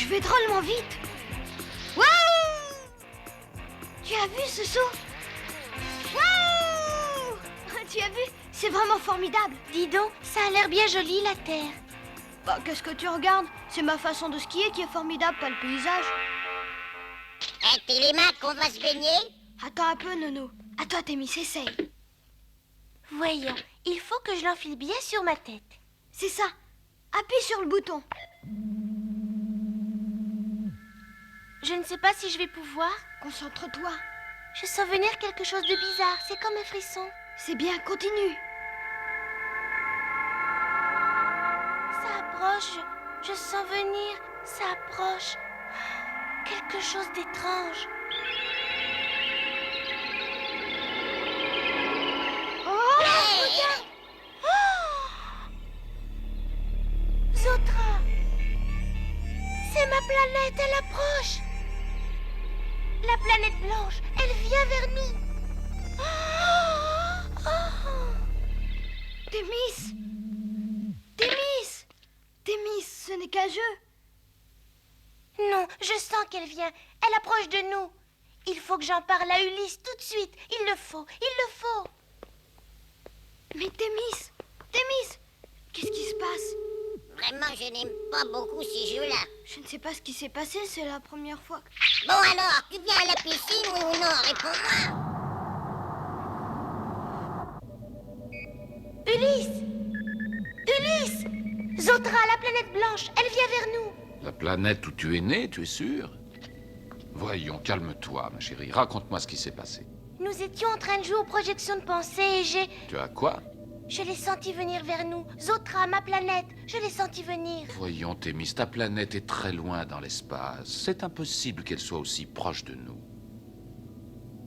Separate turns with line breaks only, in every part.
vais drôlement vite. Waouh! Tu as vu ce saut? Waouh! Tu as vu? C'est vraiment formidable.
Dis donc, ça a l'air bien joli, la Terre.
Bah, qu'est-ce que tu regardes? C'est ma façon de skier qui est formidable, pas le paysage.
Télémac, on va se baigner?
Attends un peu, Nono. À toi, Thémis, essaye.
Voyons, il faut que je l'enfile bien sur ma tête.
C'est ça. Appuie sur le bouton.
Je ne sais pas si je vais pouvoir.
Concentre-toi.
Je sens venir quelque chose de bizarre, c'est comme un frisson.
C'est bien, continue.
Ça approche, je sens venir, ça approche. Quelque chose d'étrange.
Oh!
Regarde! Oh! Zotra! C'est ma planète, elle approche! La planète blanche, elle vient vers nous! Oh! Oh!
Thémis! Thémis! Thémis, ce n'est qu'un jeu.
Non, je sens qu'elle vient. Elle approche de nous. Il faut que j'en parle à Ulysse tout de suite. Il le faut, il le faut.
Mais Thémis! Thémis! Qu'est-ce qui se passe?
Vraiment, je n'aime pas beaucoup ces jeux-là.
Je ne sais pas ce qui s'est passé, c'est la première fois.
Bon alors, tu viens à la piscine, oui ou non? Réponds-moi.
Ulysse! Ulysse! Zotra, la planète blanche, elle vient vers nous.
La planète où tu es né, tu es sûr? Voyons, calme-toi, ma chérie. Raconte-moi ce qui s'est passé.
Nous étions en train de jouer aux projections de pensée et
Tu as quoi?
je l'ai senti venir vers nous. Zotra, ma planète, je l'ai senti venir.
Voyons, Thémis, ta planète est très loin dans l'espace. C'est impossible qu'elle soit aussi proche de nous.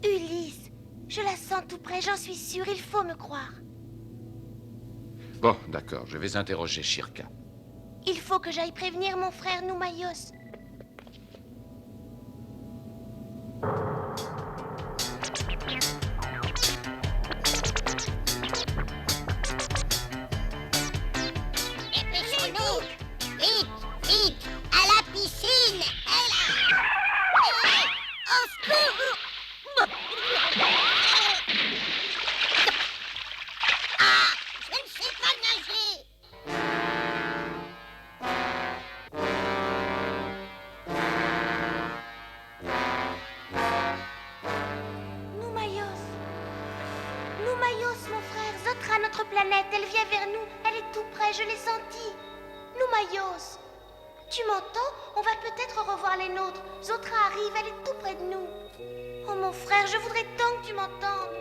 Ulysse, je la sens tout près, j'en suis sûre, il faut me croire.
Bon, d'accord, je vais interroger Shirka.
Il faut que j'aille prévenir mon frère Noumaïos.
Dépêchons-nous. Vite, vite, à la piscine. Au secours. Ah, je ne sais pas nager.
Noumaïos. Noumaïos, mon frère, Zotra, notre planète, elle vient vers nous. Elle est tout près, je l'ai sentie. Noumaïos. Tu m'entends? On va peut-être revoir les nôtres. Zotra arrive, elle est tout près de nous. Oh mon frère, je voudrais tant que tu m'entendes.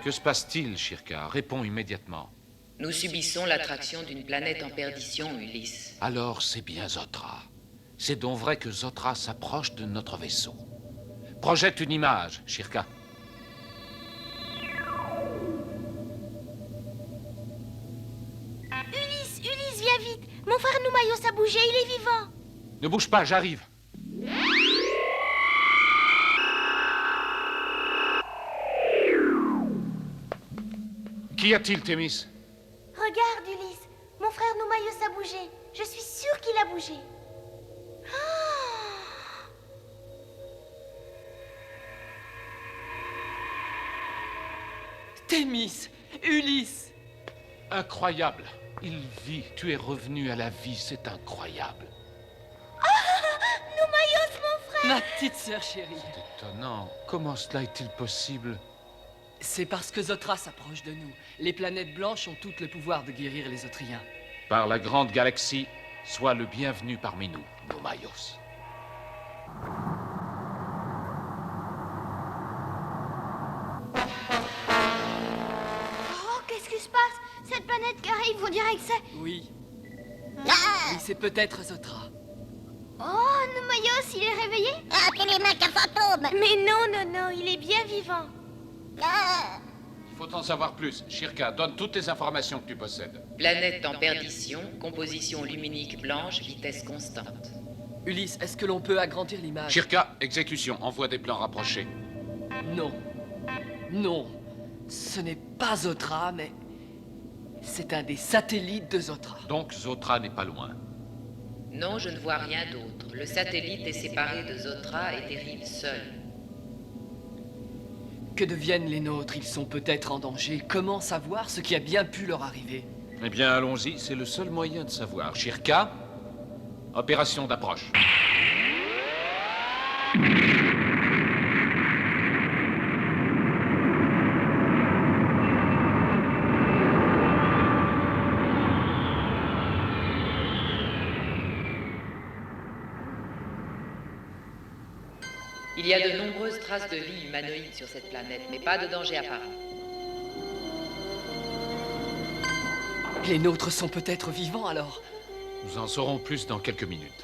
Que se passe-t-il, Shirka? Réponds immédiatement.
Nous subissons l'attraction d'une planète en perdition, Ulysse.
Alors, c'est bien Zotra. C'est donc vrai que Zotra s'approche de notre vaisseau. Projette une image, Shirka.
Ulysse, viens vite. Mon frère Noumaïos a bougé, il est vivant.
Ne bouge pas, j'arrive. Qu'y a-t-il, Thémis?
Regarde, Ulysse. Mon frère Noumaïos a bougé. Je suis sûre qu'il a bougé. Ah!
Thémis! Ulysse!
Incroyable. Il vit. Tu es revenu à la vie. C'est incroyable.
Noumaïos, mon frère!
Ma petite sœur chérie.
C'est étonnant. Comment cela est-il possible?
C'est parce que Zotra s'approche de nous. Les planètes blanches ont toutes le pouvoir de guérir les Zotriens.
Par la grande galaxie, sois le bienvenu parmi nous, Noumaïos.
Oh, qu'est-ce qui se passe? Cette planète qui arrive, on dirait que c'est...
Oui,
Ah,
oui, c'est peut-être Zotra.
Oh, Noumaïos, il est réveillé?
Télémac, un fantôme.
Mais non, il est bien vivant.
Ah,
Il faut en savoir plus. Shirka, donne toutes les informations que tu possèdes.
Planète en perdition, composition luminique blanche, vitesse constante.
Ulysse, est-ce que l'on peut agrandir l'image?
Shirka, exécution. Envoie des plans rapprochés.
Non. Non. Ce n'est pas Zotra, mais... c'est un des satellites de Zotra.
Donc Zotra n'est pas loin.
Non, je ne vois rien d'autre. Le satellite est séparé de Zotra et dérive seul.
Que deviennent les nôtres? Ils sont peut-être en danger. Comment savoir ce qui a bien pu leur arriver?
Eh bien, allons-y. C'est le seul moyen de savoir. Shirka, opération d'approche.
Il y a de nombreuses traces de vie humanoïde sur cette planète, mais pas de danger apparent.
Les nôtres sont peut-être vivants alors?
Nous en saurons plus dans quelques minutes.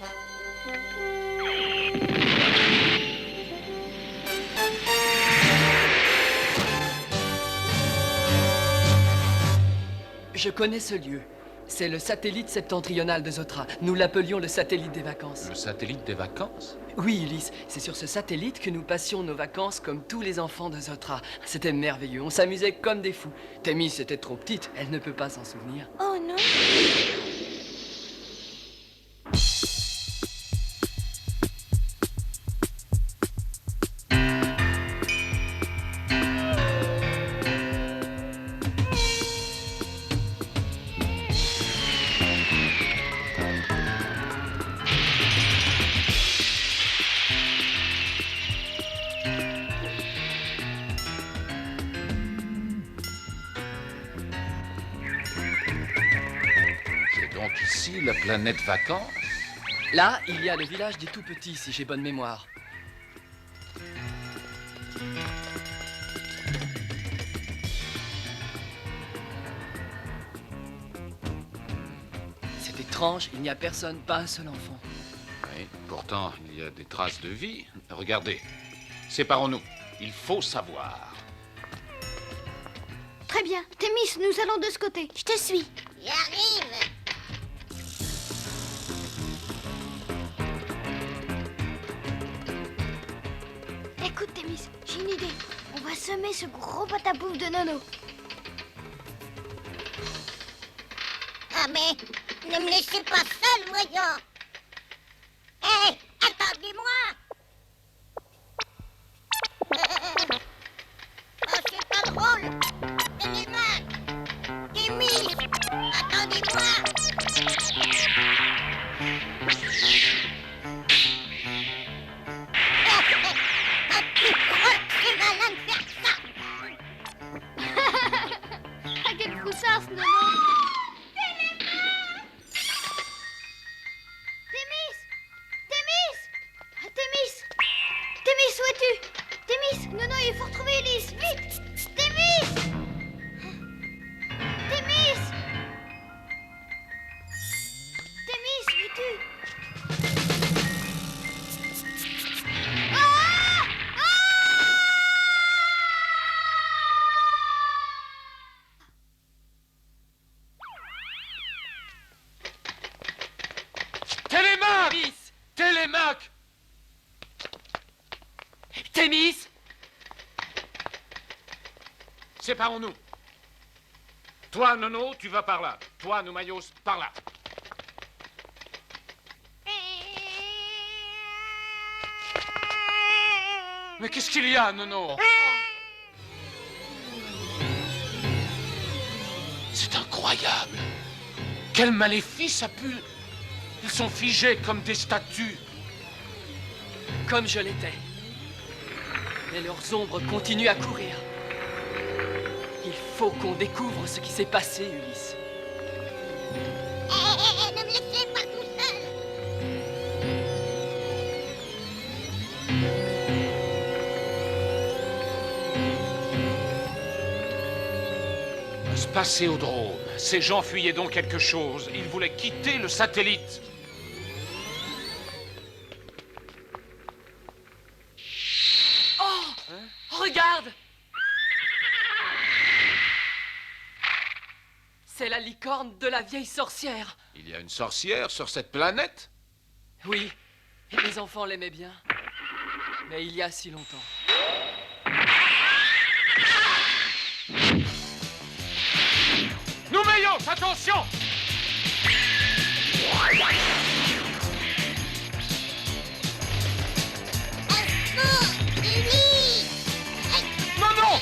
Je connais ce lieu. C'est le satellite septentrional de Zotra. Nous l'appelions le satellite des vacances.
Le satellite des vacances?
Oui, Ulysse, c'est sur ce satellite que nous passions nos vacances comme tous les enfants de Zotra. C'était merveilleux, on s'amusait comme des fous. Thémis était trop petite, elle ne peut pas s'en souvenir.
Oh non.
C'est donc ici la planète vacances?
Là, il y a le village des tout-petits, si j'ai bonne mémoire. C'est étrange, il n'y a personne, pas un seul enfant.
Oui, pourtant, il y a des traces de vie. Regardez. Séparons-nous. Il faut savoir.
Très bien. Thémis, nous allons de ce côté.
Je te suis.
J'arrive.
Écoute, Thémis, j'ai une idée. On va semer ce gros patapouf de Nono.
Ah mais, ne me laissez pas seul, voyons. Hé, attendez-moi. Oh, c'est pas drôle. Télémaque. Thémis, attendez-moi. Ah, tu crois que c'est malin de faire ça?
Ah, quelle froussarde, Nono. Thémis! Thémis! Ah, Thémis! Thémis, où es-tu? Thémis! Nono, il faut retrouver Ulysse! Vite! Thémis! Thémis! Thémis, où es-tu? Ah!
Télémaque!
Thémis!
Télémaque!
Thémis!
Séparons-nous. Toi, Nono, tu vas par là. Toi, Noumayos, par là. Mais qu'est-ce qu'il y a, Nono? C'est incroyable. Quel maléfice a pu... Ils sont figés comme des statues.
Comme je l'étais. Mais leurs ombres continuent à courir. Il faut qu'on découvre ce qui s'est passé, Ulysse.
Hé, ne me laissez pas tout seul.
Un spatiodrome. Ces gens fuyaient donc quelque chose. Ils voulaient quitter le satellite.
Regarde! C'est la licorne de la vieille sorcière.
Il y a une sorcière sur cette planète?
Oui, Les enfants l'aimaient bien. Mais il y a si longtemps.
Noumaïos, attention! Non, non!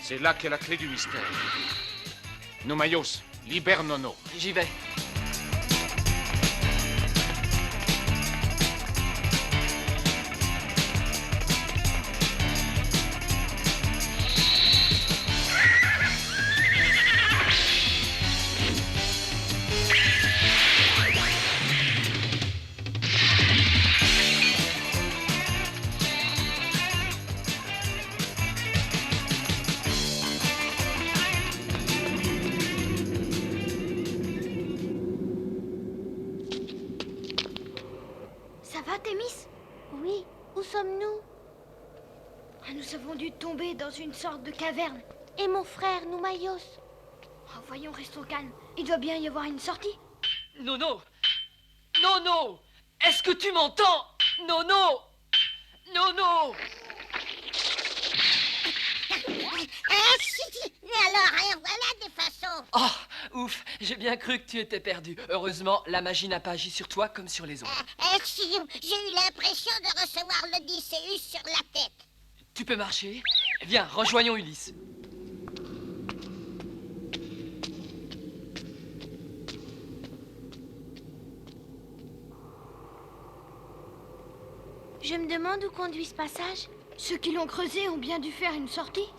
C'est là qu'est la clé du mystère. Noumaïos, libère Nono.
J'y vais.
Ça va, Thémis?
Oui, où sommes-nous?
Ah, nous avons dû tomber dans une sorte de caverne.
Et mon frère, Noumaïos?
Oh, voyons, restons calmes. Il doit bien y avoir une sortie.
Nono! Nono! Est-ce que tu m'entends? Nono! Nono!
Et alors, hein, voilà des façons.
Oh, ouf, j'ai bien cru que tu étais perdu. Heureusement, la magie n'a pas agi sur toi comme sur les autres.
Si, j'ai eu l'impression de recevoir l'Odysseus sur la tête.
Tu peux marcher? Viens, rejoignons Ulysse.
Je me demande où conduit ce passage.
Ceux qui l'ont creusé ont bien dû faire une sortie.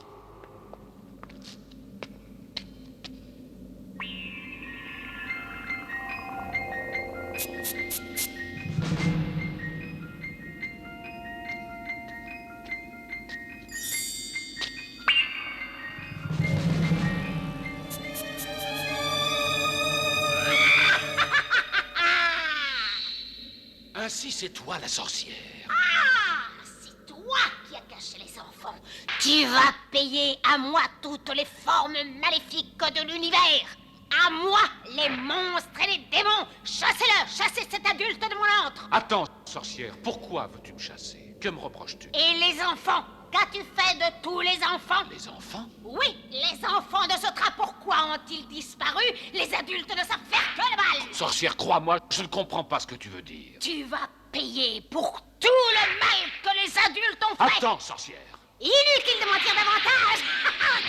Ainsi, c'est toi la sorcière.
C'est toi qui as caché les enfants. Tu vas payer à moi toutes les formes maléfiques de l'univers. À moi, les monstres et les démons. Chassez-le, chassez cet adulte de mon antre.
Attends, sorcière, pourquoi veux-tu me chasser? Que me reproches-tu?
Et les enfants, qu'as-tu fait de tous les enfants?
Les enfants?
Oui, les enfants de Zotra, pourquoi ont-ils disparu? Les adultes ne savent faire que le mal.
Sorcière, crois-moi, je ne comprends pas ce que tu veux dire.
Tu vas payer pour tout le mal que les adultes ont fait.
Attends, sorcière.
Inutile de mentir davantage.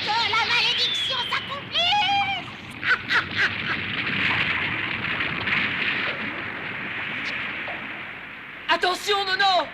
Que la malédiction s'accomplisse.
Attention, Nono!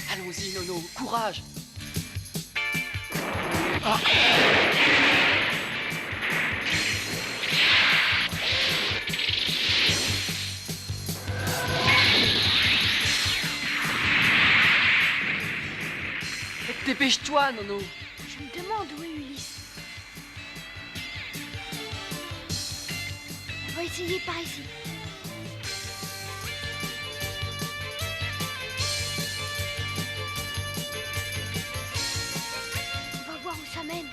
Allons-y, Nono, courage! Dépêche-toi, Nono!
Je me demande où est Ulysse. On va essayer par ici. On va voir où ça mène.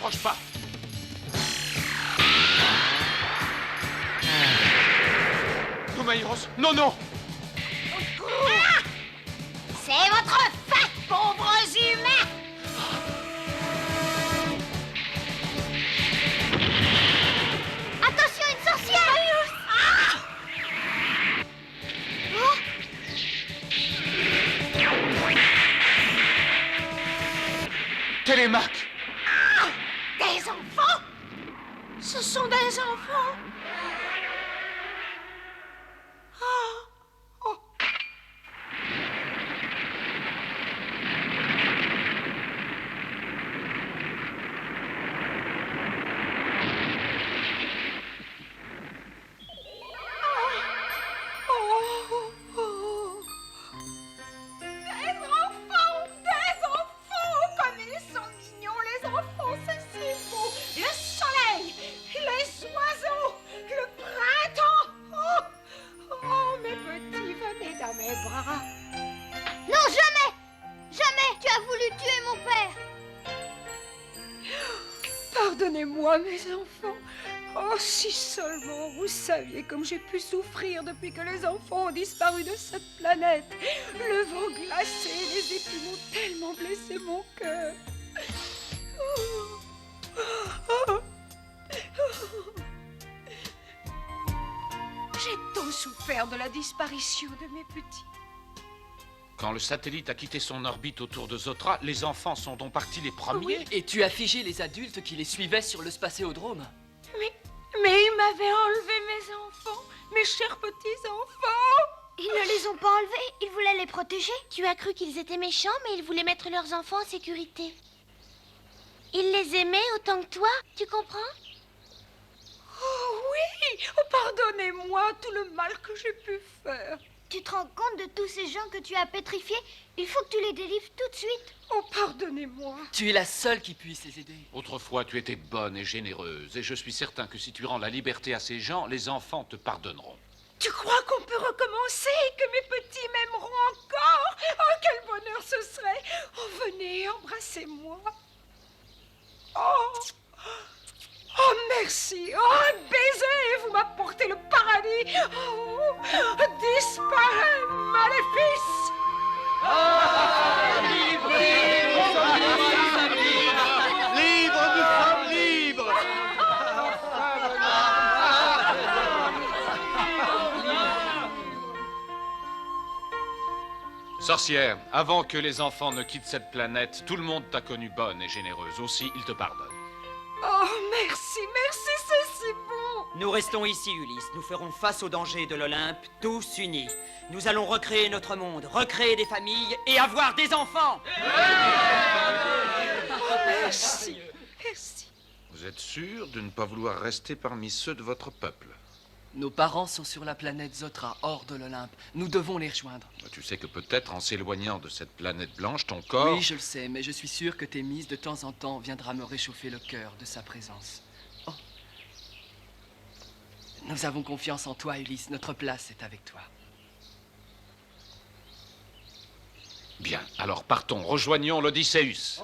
t'approche pas. Noumaïos, non, non.
C'est votre fête, pauvres humains!
Attention, une sorcière! Oh,
Télémaque.
Des enfants? Ce sont des enfants? Des enfants, comme ils sont mignons, les enfants, c'est si beau. Le soleil, les oiseaux, le printemps. Oh, mes petits, venez dans mes bras.
non, jamais! Jamais! Tu as voulu tuer mon père!
Pardonnez-moi, mes enfants. Oh, si seulement vous saviez comme j'ai pu souffrir depuis que les enfants ont disparu de cette planète. Le vent glacé, les épis m'ont tellement blessé mon cœur. J'ai tant souffert de la disparition de mes petits.
Quand le satellite a quitté son orbite autour de Zotra, les enfants sont donc partis les premiers.
Oui, et tu as figé les adultes qui les suivaient sur le spatiodrome.
Mais ils m'avaient enlevé mes enfants, mes chers petits-enfants.
Ils ne les ont pas enlevés, ils voulaient les protéger.
Tu as cru qu'ils étaient méchants, mais ils voulaient mettre leurs enfants en sécurité. Ils les aimaient autant que toi, tu comprends?
Oh oui, oh, pardonnez-moi tout le mal que j'ai pu faire.
Tu te rends compte de tous ces gens que tu as pétrifiés? Il faut que tu les délivres tout de suite.
Oh, pardonnez-moi.
Tu es la seule qui puisse les aider.
Autrefois, tu étais bonne et généreuse, et je suis certain que si tu rends la liberté à ces gens, les enfants te pardonneront.
Tu crois qu'on peut recommencer, que mes petits m'aimeront encore? Oh, quel bonheur ce serait! Oh, venez, embrassez-moi. Oh, oh, merci. Oh, un baiser, vous m'apportez le paradis. Oh, disparaît, maléfice.
Libre, nous sommes libres.
Sorcière, avant que les enfants ne quittent cette planète, tout le monde t'a connue bonne et généreuse. Aussi, ils te pardonnent.
Oh, merci, merci, c'est si bon.
Nous restons ici, Ulysse. Nous ferons face aux dangers de l'Olympe, tous unis. Nous allons recréer notre monde, recréer des familles et avoir des enfants.
Merci, merci.
Vous êtes sûr de ne pas vouloir rester parmi ceux de votre peuple?
Nos parents sont sur la planète Zotra, hors de l'Olympe. Nous devons les rejoindre.
Tu sais que peut-être en s'éloignant de cette planète blanche, ton corps...
Oui, je le sais, mais je suis sûr que Thémis, de temps en temps, viendra me réchauffer le cœur de sa présence. Oh. Nous avons confiance en toi, Ulysse. Notre place est avec toi.
Bien, alors partons, rejoignons l'Odysseus.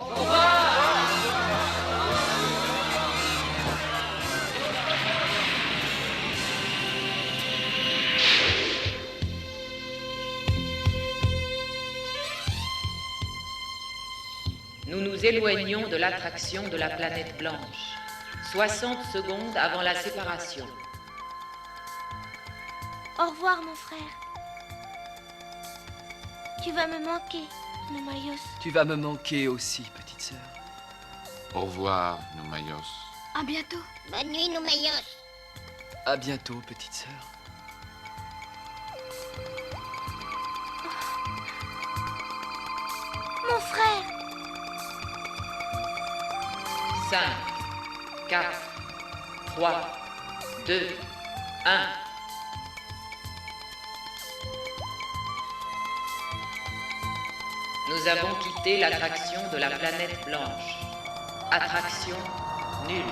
Nous nous éloignons de l'attraction de la planète blanche. 60 secondes avant la séparation.
Au revoir, mon frère. Tu vas me manquer, Noumaïos.
Tu vas me manquer aussi, petite sœur.
Au revoir, Noumaïos.
À bientôt.
Bonne nuit, Noumaïos.
À bientôt, petite sœur.
Mon frère.
5, 4, 3, 2, 1. Nous avons quitté l'attraction de la planète blanche. Attraction nulle.